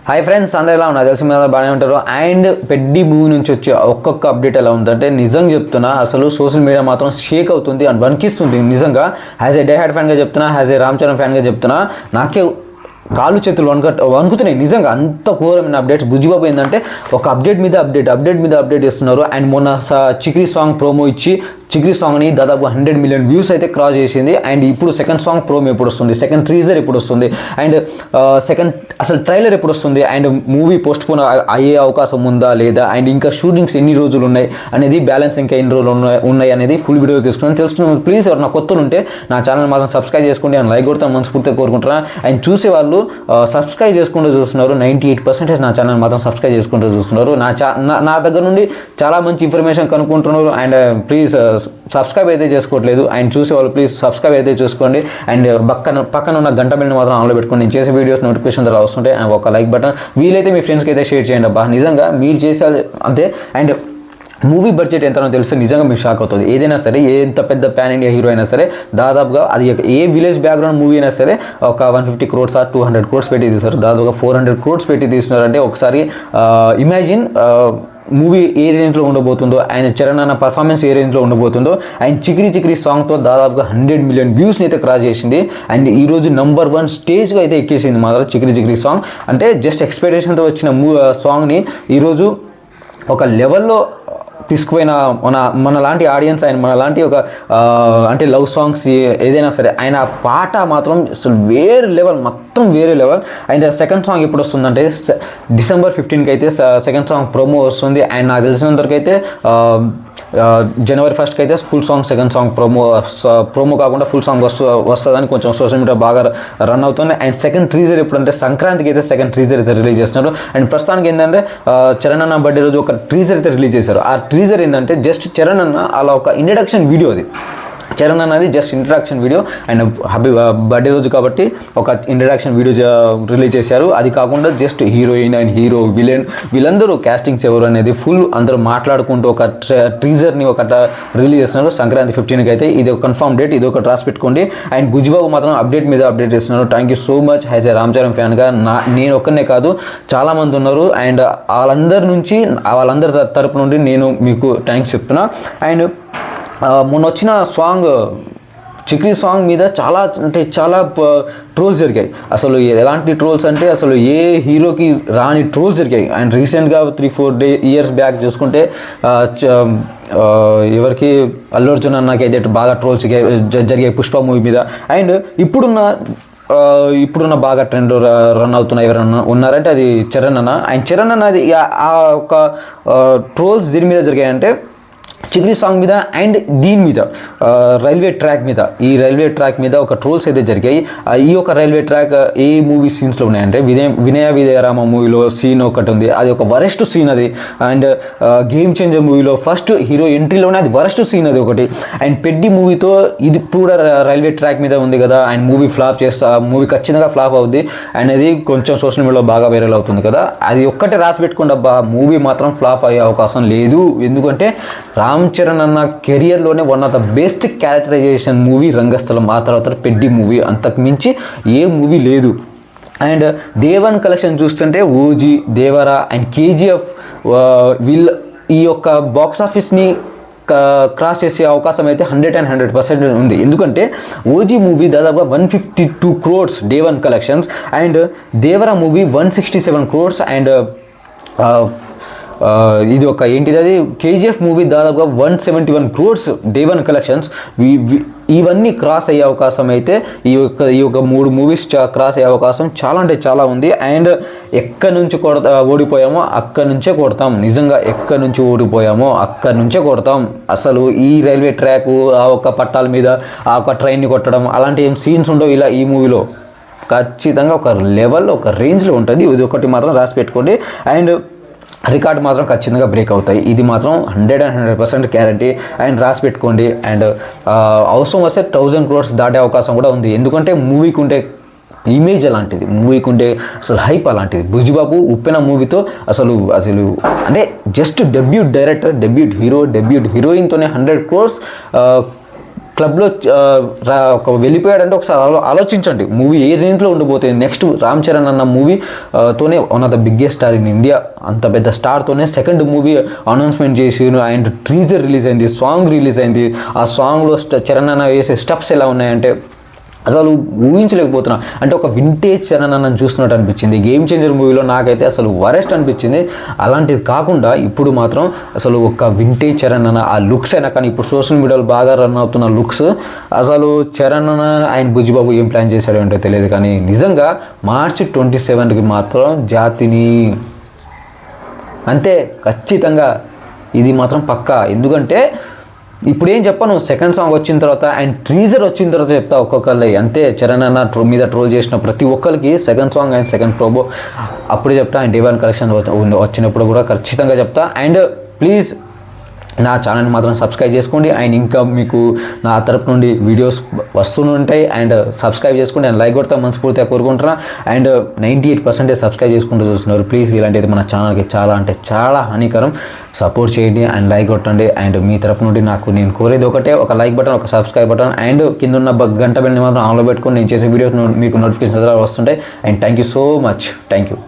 Hi friends, అందరూ ఎలా ఉన్నారు? తెలిసి మీద బాగానే ఉంటారు. అండ్ పెద్ది మూవీ నుంచి వచ్చే ఒక్కొక్క అప్డేట్ ఎలా ఉందంటే నిజంగా చెప్తున్నా, అసలు సోషల్ మీడియా మాత్రం షేక్ అవుతుంది అండ్ వణికిస్తుంది. నిజంగా యాజ్ ఏ డే హ్యాడ్ ఫ్యాన్గా చెప్తున్నా, యాజ్ ఏ రామ్ చరణ్ ఫ్యాన్గా చెప్తున్నా, నాకే కాళ్ళు చేతులు వణుకుతున్నాయి. నిజంగా అంత ఘోరమైన అప్డేట్స్. బుజ్జిబాబు ఏంటంటే ఒక అప్డేట్ మీద అప్డేట్ ఇస్తున్నారు. అండ్ మొన్న చిక్రీ సాంగ్ ప్రోమో ఇచ్చి చిక్రీ సాంగ్ని దాదాపు 100 మిలియన్ వ్యూస్ అయితే క్రాస్ చేసింది. అండ్ ఇప్పుడు సెకండ్ సాంగ్ ప్రోమో ఎప్పుడు వస్తుంది, సెకండ్ టీజర్ ఎప్పుడు వస్తుంది, అండ్ సెకండ్ అసలు ట్రైలర్ ఎప్పుడు వస్తుంది, అండ్ మూవీ పోస్ట్ పోన్ అయ్యే అవకాశం ఉందా లేదా, అండ్ ఇంకా షూటింగ్స్ ఎన్ని రోజులు ఉన్నాయి అనేది, బ్యాలెన్స్ ఇంకా ఎన్ని రోజులు ఉన్నాయి అనేది ఫుల్ వీడియో తెలుసుకున్నాను. ప్లీజ్ ఎవరు నా కొత్తలు ఉంటే నా ఛానల్ మాత్రం సబ్స్క్రైబ్ చేసుకోండి అండ్ లైక్ కొడతాను మనస్ఫూర్తిగా కోరుకుంటున్నాను. అండ్ చూసే వాళ్ళు సబ్స్క్రైబ్ చేసుకుంటూ చూస్తున్నారు. 98% నా ఛానల్ మాత్రం సబ్స్క్రైబ్ చేసుకుంటూ చూస్తున్నారు. నా దగ్గర నుండి చాలా మంచి ఇన్ఫర్మేషన్ కనుక్కుంటున్నారు. అండ్ ప్లీజ్ సబ్స్క్రైబ్ అయితే చేసుకోవట్లేదు. అండ్ చూసే వాళ్ళు ప్లీజ్ సబ్స్క్రైబ్ అయితే చూసుకోండి. అండ్ పక్కన ఉన్న గంట బిల్ని మాత్రం ఆన్లో పెట్టుకోండి. నేను చేసే వీడియోస్ నోటిఫికేషన్ ద్వారా వస్తుంటే అండ్ ఒక లైక్ బటన్ వీలైతే మీ ఫ్రెండ్స్కి అయితే షేర్ చేయండి. అబ్బా నిజంగా మీరు చేసేది అంతే. అండ్ మూవీ బడ్జెట్ ఎంతనో తెలిస్తే నిజంగా మీకు షాక్ అవుతుంది. ఏదైనా సరే, ఎంత పెద్ద పాన్ ఇండియా హీరో అయినా సరే, దాదాపుగా అది ఏ విలేజ్ బ్యాక్గ్రౌండ్ మూవీ అయినా సరే ఒక 150 crores ఆర్ 200 crores పెట్టి తీస్తారు. దాదాపుగా 400 crores పెట్టి తీస్తున్నారంటే ఒకసారి ఇమాజిన్ మూవీ ఏ రేంజ్లో ఉండబోతుందో, ఆయన చరణ్ అన్న పర్ఫార్మెన్స్ ఏ రేంజ్లో ఉండబోతుందో. ఆయన చిక్రీ సాంగ్తో దాదాపుగా 100 మిలియన్ వ్యూస్ని అయితే క్రాస్ చేసింది. అండ్ ఈరోజు నంబర్ 1 స్టేజ్గా అయితే ఎక్కేసింది మాత్రం చిక్రీ సాంగ్. అంటే జస్ట్ ఎక్స్పెక్టేషన్తో వచ్చిన సాంగ్ని ఈరోజు ఒక లెవెల్లో తీసుకుపోయిన మన లాంటి ఆడియన్స్, ఆయన మన లాంటి ఒక అంటే లవ్ సాంగ్స్ ఏదైనా సరే, ఆయన పాట మాత్రం అసలు వేరే లెవెల్, మొత్తం వేరే లెవెల్. అండ్ సెకండ్ సాంగ్ ఎప్పుడు వస్తుందంటే December 15కి అయితే సెకండ్ సాంగ్ ప్రోమో వస్తుంది. అండ్ నాకు తెలిసినంతవరకు అయితే January 1st అయితే full song, second song promo కాకుండా ఫుల్ సాంగ్ వస్తుందని కొంచెం సోషల్ మీడియా బాగా రన్ అవుతుంది. అండ్ సెకండ్ టీజర్ ఎప్పుడంటే సంక్రాంతికి అయితే సెకండ్ టీజర్ అయితే రిలీజ్ చేస్తున్నారు. అండ్ ప్రస్తుతానికి ఏంటంటే చరణ్ అన్న బర్త్డే రోజు ఒక టీజర్ అయితే రిలీజ్ చేశారు. ఆ టీజర్ ఏంటంటే జస్ట్ చరణ్ అన్న అలా ఒక ఇంట్రడక్షన్ వీడియో, అది చరణ్ అన్నది just introduction video. And birthday రోజు కాబట్టి ఒక ఇంట్రడక్షన్ వీడియో రిలీజ్ చేశారు. అది కాకుండా just heroine and hero, villain, వీళ్ళందరూ క్యాస్టింగ్స్ ఎవరు అనేది ఫుల్ అందరూ మాట్లాడుకుంటూ ఒక టీజర్ని ఒక రిలీజ్ చేస్తున్నారు సంక్రాంతి 15కి అయితే. ఇది ఒక కన్ఫర్మ్ డేట్, ఇది ఒక రాసి పెట్టుకోండి. అండ్ బుజ్జిబాబు మాత్రం అప్డేట్ మీద అప్డేట్ చేస్తున్నారు. Thank you so much. As a Ram Charan ఫ్యాన్గా నేను ఒక్కనే కాదు, చాలామంది ఉన్నారు. అండ్ వాళ్ళందరి తరపు నుండి నేను మీకు థ్యాంక్స్ చెప్తున్నా. అండ్ మొన్న వచ్చిన సాంగ్ చిక్రీ సాంగ్ మీద చాలా ట్రోల్స్ జరిగాయి. అసలు ఎలాంటి ట్రోల్స్ అంటే అసలు ఏ హీరోకి రాని ట్రోల్స్ జరిగాయి. అండ్ రీసెంట్గా 3-4 ఇయర్స్ బ్యాక్ చూసుకుంటే ఎవరికి అల్లు అర్జున్ అన్నకైతే బాగా ట్రోల్స్ జరిగాయి పుష్ప మూవీ మీద. అండ్ ఇప్పుడున్న బాగా ట్రెండ్ రన్ అవుతున్న ఎవరన్నా ఉన్నారంటే అది చరణ్ అన్న. అండ్ చరణ్ అన్నది ఆ ఒక ట్రోల్స్ దీని మీద జరిగాయంటే చిక్రీ సాంగ్ మీద అండ్ దీని మీద రైల్వే ట్రాక్ మీద ఒక ట్రోల్స్ అయితే జరిగాయి. ఈ యొక్క రైల్వే ట్రాక్ ఏ మూవీ సీన్స్లో ఉన్నాయంటే వినయ విజయరామ మూవీలో సీన్ ఒకటి ఉంది, అది ఒక వరెస్ట్ సీన్ అది. అండ్ గేమ్ చేంజర్ మూవీలో ఫస్ట్ హీరో ఎంట్రీలోనే అది వరెస్ట్ సీన్ అది ఒకటి. అండ్ పెద్ది మూవీతో ఇది కూడా రైల్వే ట్రాక్ మీద ఉంది కదా. అండ్ మూవీ ఖచ్చితంగా ఫ్లాప్ అవుద్ది అనేది కొంచెం సోషల్ మీడియాలో బాగా వైరల్ అవుతుంది కదా. అది ఒక్కటే రాసి పెట్టుకోండి అబ్బా, మూవీ మాత్రం ఫ్లాప్ అయ్యే అవకాశం లేదు. ఎందుకంటే రామ్ చరణ్ అన్న కెరియర్లోనే one of the best characterisation movie Rangasthalam, ఆ తర్వాత పెద్ది మూవీ, అంతకు మించి ఏ మూవీ లేదు. అండ్ Day 1 కలెక్షన్ చూస్తుంటే ఓజీ, దేవరా అండ్ KGF ఈ యొక్క బాక్స్ ఆఫీస్ని క్రాస్ చేసే అవకాశం అయితే 100% ఉంది. ఎందుకంటే ఓజీ మూవీ దాదాపుగా 152 crores Day 1 collections. And Devara movie 167 crores. And ఇది ఒక ఏంటిది అది KGF మూవీ దాదాపుగా 171 crores Day 1 కలెక్షన్స్. ఇవన్నీ క్రాస్ అయ్యే అవకాశం అయితే ఈ యొక్క 3 మూవీస్ క్రాస్ అయ్యే అవకాశం చాలా అంటే చాలా ఉంది. అండ్ ఎక్కడి నుంచి ఓడిపోయామో అక్కడి నుంచే కొడతాం. నిజంగా ఎక్కడి నుంచి ఓడిపోయామో అక్కడి నుంచే కొడతాం. అసలు ఈ రైల్వే ట్రాక్, ఆ ఒక్క పట్టాల మీద ఆ ఒక ట్రైన్ని కొట్టడం అలాంటి ఏం సీన్స్ ఉండవు ఇలా ఈ మూవీలో. ఖచ్చితంగా ఒక లెవెల్లో, ఒక రేంజ్లో ఉంటుంది. ఇది ఒకటి మాత్రం రాసి పెట్టుకోండి. అండ్ రికార్డ్ మాత్రం ఖచ్చితంగా బ్రేక్ అవుతాయి. ఇది మాత్రం 100% గ్యారంటీ. అండ్ రాసి పెట్టుకోండి. అండ్ అవసరం వస్తే 1000 crores దాటే అవకాశం కూడా ఉంది. ఎందుకంటే మూవీకి ఉండే ఇమేజ్ అలాంటిది, మూవీకి ఉండే అసలు హైప్ అలాంటిది. బుజ్జిబాబు ఉప్పెన మూవీతో అసలు అంటే just debut director, debut hero, debut హీరోయిన్తోనే 100 crores క్లబ్లో ఒక వెళ్ళిపోయాడంటే ఒకసారి ఆలోచించండి మూవీ ఏ రేంజ్లో ఉండిపోతుంది. నెక్స్ట్ రామ్ చరణ్ అన్న మూవీ తోనే one of the biggest star in India, అంత పెద్ద స్టార్తోనే సెకండ్ మూవీ అనౌన్స్మెంట్ చేసి అండ్ ట్రీజర్ రిలీజ్ అయింది, సాంగ్ రిలీజ్ అయింది. ఆ సాంగ్లో చరణ్ అన్న వేసే స్టెప్స్ ఎలా ఉన్నాయంటే అసలు ఊహించలేకపోతున్నా. అంటే ఒక వింటేజ్ చరణ్ అన్నని చూస్తున్నట్టు అనిపించింది. గేమ్ చేంజర్ మూవీలో నాకైతే అసలు వరెస్ట్ అనిపించింది. అలాంటిది కాకుండా ఇప్పుడు మాత్రం అసలు ఒక వింటేజ్ చరణ్ అన్న ఆ లుక్స్ అయినా కానీ ఇప్పుడు సోషల్ మీడియాలో బాగా రన్ అవుతున్న లుక్స్ అసలు చరణ్ అన్న ఆయన బుజ్జిబాబు ఏం ప్లాన్ చేశాడో ఏంటో తెలియదు. కానీ నిజంగా మార్చి 27కి మాత్రం జాతిని అంతే ఖచ్చితంగా ఇది మాత్రం పక్కా. ఎందుకంటే ఇప్పుడు ఏం చెప్పను, సెకండ్ సాంగ్ వచ్చిన తర్వాత అండ్ ట్రీజర్ వచ్చిన తర్వాత చెప్తా ఒక్కొక్కరి అంతే. చరణ్ అన్న మీద ట్రోల్ చేసిన ప్రతి ఒక్కరికి second song and second Probo అప్పుడే చెప్తా. అండ్ డే 1 కలెక్షన్ వచ్చినప్పుడు కూడా ఖచ్చితంగా చెప్తా. అండ్ ప్లీజ్ నా ఛానల్ని మాత్రం సబ్స్క్రైబ్ చేసుకోండి. అండ్ ఇంకా మీకు నా తరపు నుండి వీడియోస్ వస్తూనే ఉంటాయి. అండ్ సబ్స్క్రైబ్ చేసుకోండి అండ్ లైక్ కొడతా మనస్ఫూర్తిగా కోరుకుంటున్నా. అండ్ 98% సబ్స్క్రైబ్ చేసుకుంటూ చూస్తున్నారు. ప్లీజ్ ఇలాంటిది మన ఛానల్కి చాలా అంటే చాలా హానికరం. సపోర్ట్ చేయండి అండ్ లైక్ కొట్టండి. అండ్ మీ తరపు నుండి నేను కోరేది ఒకటే, ఒక లైక్ బటన్, ఒక సబ్స్క్రైబ్ బటన్. అండ్ కింద ఉన్న గంట బెల్ని మాత్రం ఆన్లో పెట్టుకొని నేను చేసే వీడియోస్ మీకు నోటిఫికేషన్ వస్తుంటాయి. And thank you so much. Thank you.